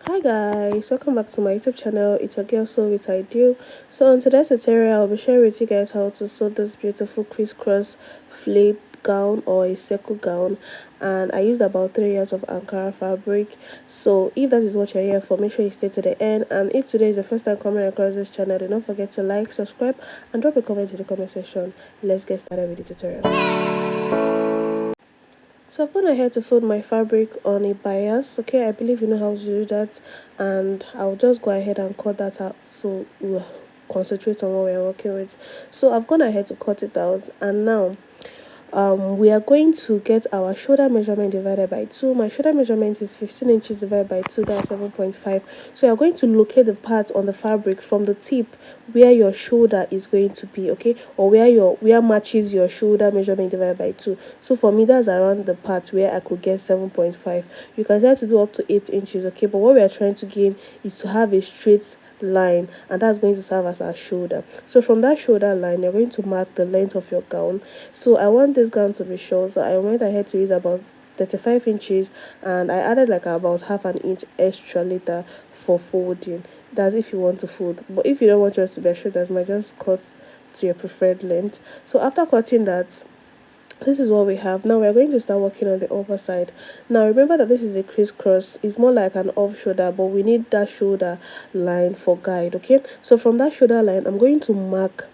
Hi guys, welcome back to my YouTube channel. It's your girl Sew with Ideal. So on today's tutorial, I'll be sharing with you guys how to sew this beautiful crisscross flared gown or a circle gown, and I used about 3 yards of Ankara fabric. So if that is what you're here for, make sure you stay to the end. And if today is the first time coming across this channel, do not forget to like, subscribe, and drop a comment in the comment section. Let's get started with the tutorial. So I've gone ahead to fold my fabric on a bias. Okay, I believe you know how to do that, and I'll just go ahead and cut that out so we'll concentrate on what we're working with. So I've gone ahead to cut it out, and now we are going to get our shoulder measurement divided by 2. My shoulder measurement is 15 inches divided by 2, that's 7.5. So you're going to locate the part on the fabric from the tip where your shoulder is going to be, okay, or where matches your shoulder measurement divided by 2. So for me, that's around the part where I could get 7.5. You can try to do up to 8 inches, okay, but what we are trying to gain is to have a straight line, and that's going to serve as our shoulder. So from that shoulder line, you're going to mark the length of your gown. So I want this gown to be short, so I went ahead to use about 35 inches, and I added like about half an inch extra later for folding. That's if you want to fold, but if you don't want yours to be as short as mine, just cut to your preferred length. So after cutting that, this is what we have. Now we're going to start working on the upper side. Now remember that this is a crisscross. It's more like an off shoulder, but we need that shoulder line for guide. Okay, so from that shoulder line, I'm going to mark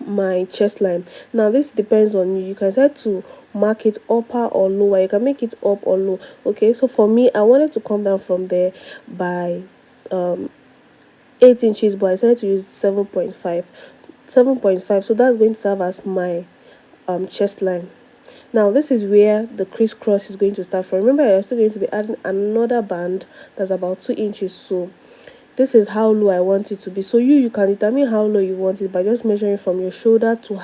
my chest line. Now this depends on you. You can decide to mark it upper or lower. You can make it up or low. Okay, so for me, I wanted to come down from there by 8 inches, but I decided to use 7.5. So that's going to serve as my chest line. Now this is where the crisscross is going to start from. Remember, you're still going to be adding another band that's about 2 inches. So this is how low I want it to be. So you can determine how low you want it by just measuring from your shoulder to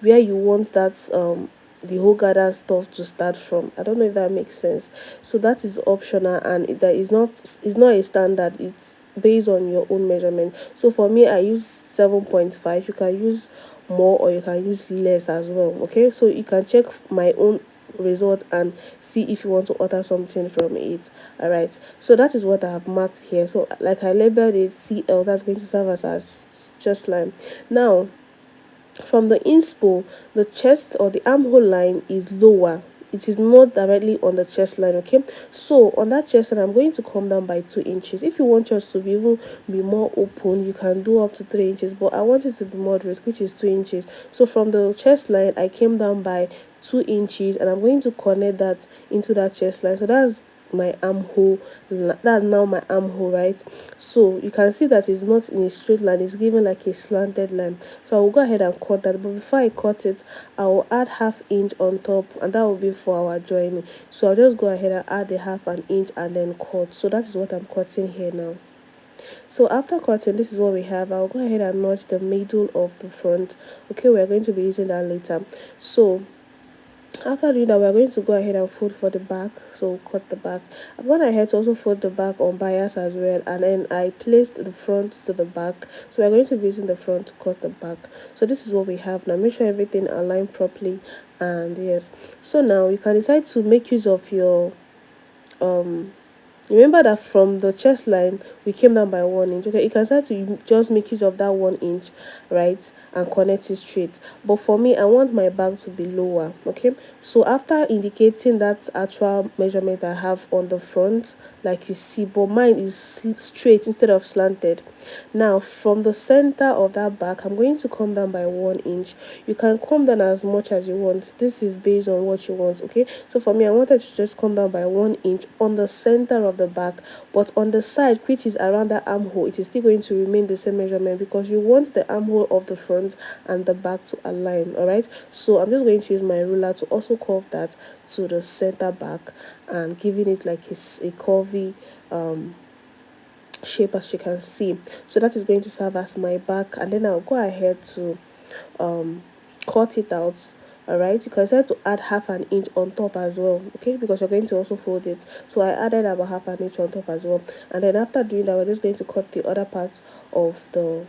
where you want that the whole gather stuff to start from. I don't know if that makes sense. So that is optional, and that is not, it's not a standard. It's based on your own measurement. So for me, I use 7.5. You can use more or you can use less as well. Okay, so you can check my own result and see if you want to alter something from it. All right, so that is what I have marked here. So like I labeled it CL, that's going to serve as our chest line. Now from the inspo, the chest or the armhole line is lower. It is not directly on the chest line. Okay, so on that chest line, I'm going to come down by 2 inches. If you want yours to be even be more open, you can do up to 3 inches, but I want it to be moderate, which is 2 inches. So from the chest line, I came down by 2 inches, and I'm going to connect that into that chest line. So that's my armhole. That's now my armhole, right? So you can see that it's not in a straight line, it's given like a slanted line. So I will go ahead and cut that, but before I cut it, I will add half inch on top, and that will be for our joining. So I'll just go ahead and add a half an inch and then cut. So that is what I'm cutting here now. So after cutting, this is what we have. I'll go ahead and notch the middle of the front. Okay, we're going to be using that later. So after doing that, we're going to go ahead and fold for the back. So we'll cut the back. I've gone ahead to also fold the back on bias as well, and then I placed the front to the back. So we're going to be using the front to cut the back. So this is what we have now. Make sure everything aligned properly, and yes. So now you can decide to make use of your remember that from the chest line we came down by 1 inch. Okay, you can start to just make use of that 1 inch, right, and connect it straight. But for me, I want my bag to be lower. Okay, so after indicating that actual measurement I have on the front, like you see, but mine is straight instead of slanted. Now from the center of that back, I'm going to come down by 1 inch. You can come down as much as you want. This is based on what you want. Okay, so for me, I wanted to just come down by 1 inch on the center of the back, but on the side, which is around the armhole, it is still going to remain the same measurement, because you want the armhole of the front and the back to align. All right, so I'm just going to use my ruler to also curve that to the center back, and giving it like a curvy shape, as you can see. So that is going to serve as my back, and then I'll go ahead to cut it out. All right, you can decide to add half an inch on top as well, okay, because you're going to also fold it. So I added about half an inch on top as well, and then after doing that, we're just going to cut the other part of the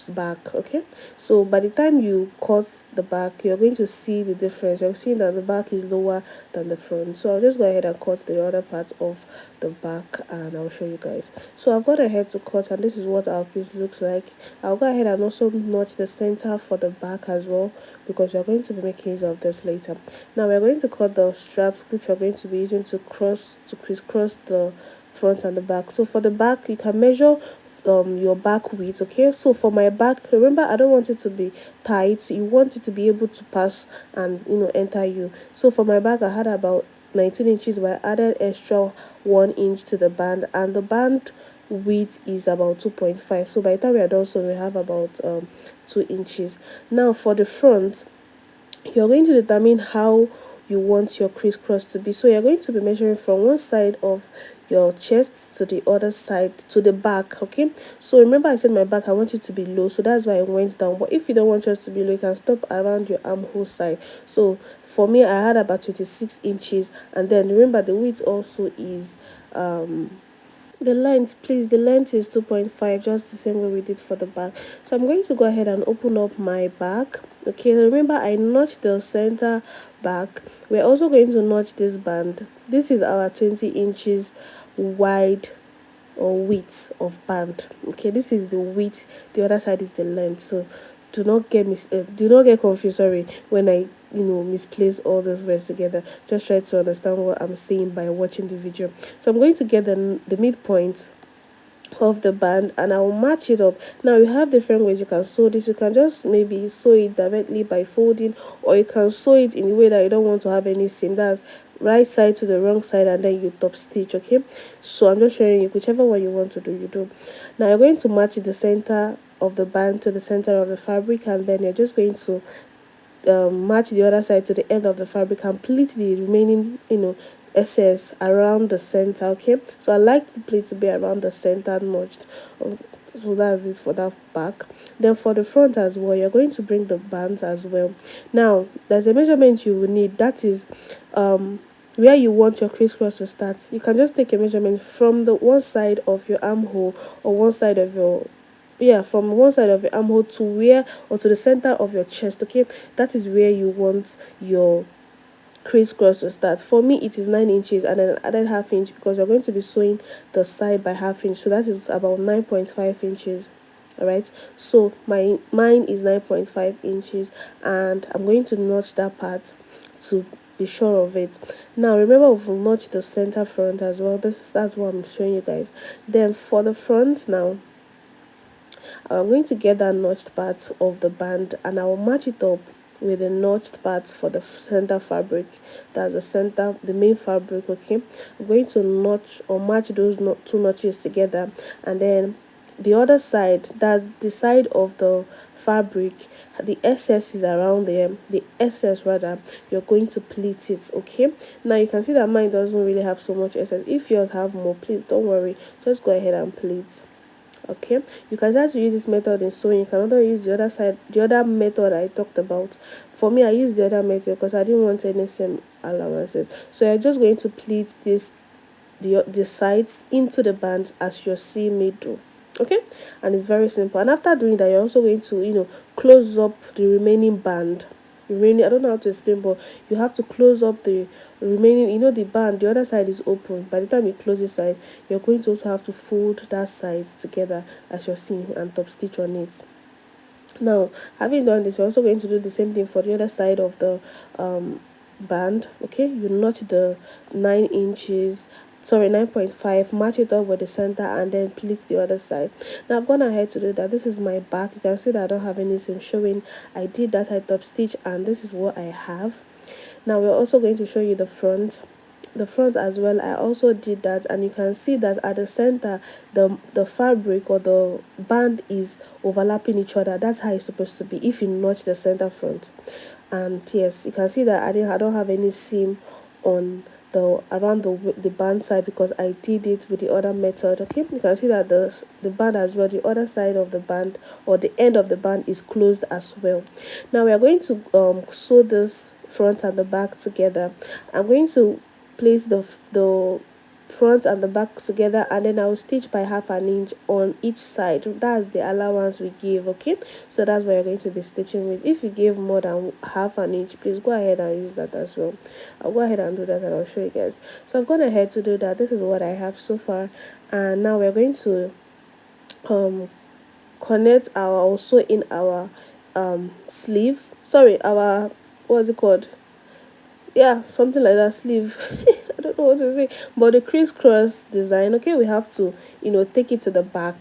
back. Okay, so by the time you cut the back, you're going to see the difference. You're seeing that the back is lower than the front. So I'll just go ahead and cut the other part of the back, and I'll show you guys. So I've got ahead to cut, and this is what our piece looks like. I'll go ahead and also notch the center for the back as well, because we're going to be making use of this later. Now we're going to cut the straps, which we're going to be using to crisscross the front and the back. So for the back, you can measure your back width. Okay, so for my back, remember, I don't want it to be tight. You want it to be able to pass and enter you. So for my back, I had about 19 inches, but I added extra 1 inch to the band, and the band width is about 2.5. So by the time we are done, so we have about 2 inches. Now for the front, you're going to determine how you want your crisscross to be. So you're going to be measuring from one side of your chest to the other side to the back. Okay, so remember I said my back, I want it to be low, so that's why I went down. But if you don't want yours to be low, you can stop around your armhole side. So for me, I had about 26 inches, and then remember the width also is the length, please, the length is 2.5, just the same way we did for the back. So I'm going to go ahead and open up my back. Okay, remember I notched the center back. We're also going to notch this band. This is our 20 inches wide or width of band. Okay, this is the width, the other side is the length. So do not get confused, sorry, when I misplace all those words together. Just try to understand what I'm saying by watching the video. So I'm going to get the midpoint of the band, and I will match it up. Now you have different ways you can sew this. You can just maybe sew it directly by folding, or you can sew it in the way that you don't want to have any seam. That's right side to the wrong side, and then you top stitch. Okay, so I'm just showing you whichever one you want to do, you do. Now you're going to match the center of the band to the center of the fabric, and then you're just going to match the other side to the end of the fabric and pleat the remaining excess around the center. Okay, so I like the pleat to be around the center notched. So that's it for that back. Then for the front as well, you're going to bring the bands as well. Now there's a measurement you will need, that is where you want your crisscross to start. You can just take a measurement from the one side of your armhole, or one side of your from one side of your armhole to where, or to the center of your chest. Okay, that is where you want your crisscross to start. For me, it is 9 inches, and then added half inch because you're going to be sewing the side by half inch, so that is about 9.5 inches. All right, so mine is 9.5 inches, and I'm going to notch that part to be sure of it. Now remember, we've notched the center front as well. That's what I'm showing you guys. Then for the front now, I'm going to get that notched part of the band, and I will match it up with the notched parts for the center fabric. That's the main fabric. Okay, I'm going to notch or match those two notches together, and then the other side, that's the side of the fabric, the excess is around there, the excess rather, you're going to pleat it. Okay, now you can see that mine doesn't really have so much excess. If yours have more, please don't worry, just go ahead and pleat. Okay, you can start to use this method in sewing. You can also use the other side, the other method I talked about. For me, I used the other method because I didn't want any seam allowances. So you're just going to pleat the sides into the band as your seam may do. Okay, and it's very simple. And after doing that, you're also going to close up the remaining band. I don't know how to explain, but you have to close up the remaining, the band, the other side is open. By the time you close this side, you're going to also have to fold that side together as your seam and top stitch on it. Now having done this, you're also going to do the same thing for the other side of the band. Okay, you notch the 9 inches, sorry, 9.5, match it up with the center, and then pleat the other side. Now I've gone ahead to do that. This is my back. You can see that I don't have any seam showing. I did that, I top stitch, and this is what I have. Now we're also going to show you the front as well. I also did that, and you can see that at the center, the fabric or the band is overlapping each other. That's how it's supposed to be if you notch the center front. And yes, you can see that I don't have any seam on around the band side because I did it with the other method. Okay, you can see that the band as well, the other side of the band or the end of the band is closed as well. Now we are going to sew this front and the back together. I'm going to place the front and the back together, and then I'll stitch by half an inch on each side. That's the allowance we give. Okay, so that's what you're going to be stitching with. If you give more than half an inch, please go ahead and use that as well. I'll go ahead and do that and I'll show you guys. So I've gone ahead to do that. This is what I have so far, and now we're going to connect our, also in our sleeve, sorry, our, what's it called, yeah, something like that, sleeve. I don't know what to say, but the crisscross design. Okay, we have to, take it to the back.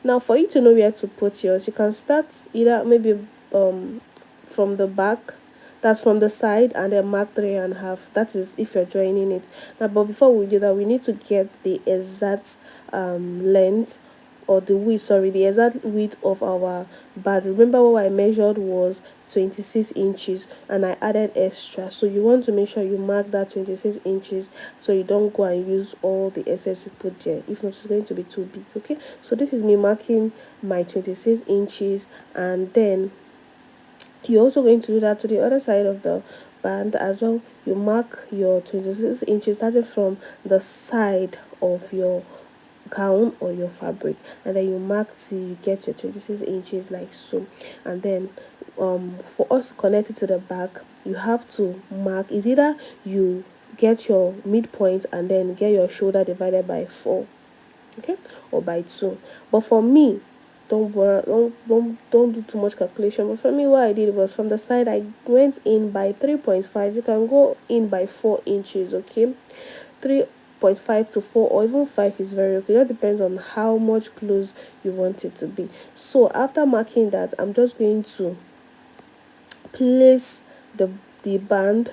Now for you to know where to put yours, you can start either maybe from the back, that's from the side, and then mark 3.5. That is if you're joining it. Now, but before we do that, we need to get the exact length, or the width, sorry, the exact width of our band. Remember what I measured was 26 inches, and I added extra, so you want to make sure you mark that 26 inches, so you don't go and use all the excess you put there. If not, it's going to be too big. Okay, so this is me marking my 26 inches, and then you're also going to do that to the other side of the band as well. You mark your 26 inches starting from the side of your gown or your fabric, and then you mark till you get your 26 inches, like so. And then for us to connect it to the back, you have to mark, is either you get your midpoint and then get your shoulder divided by 4, okay, or by 2. But for me, don't worry, don't do too much calculation. But for me, what I did was, from the side I went in by 3.5. You can go in by 4 inches. Okay, 3.5 to 4, or even 5 is very okay. It depends on how much close you want it to be. So after marking that, I'm just going to place the band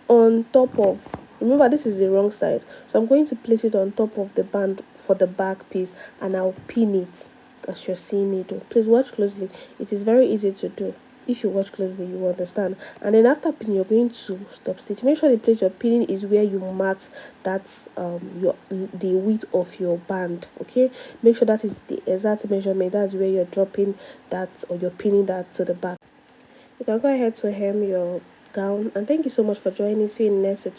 on top of, remember this is the wrong side, so I'm going to place it on top of the band for the back piece, and I'll pin it as you're seeing me do. Please watch closely, it is very easy to do. If you watch closely, you will understand. And then after pinning, you're going to stop stitch. Make sure the place you're pinning is where you marked that's the width of your band. Okay, make sure that is the exact measurement. That's where you're dropping that, or you're pinning that to the back. You can go ahead to hem your gown, and thank you so much for joining. See you in the next tutorial.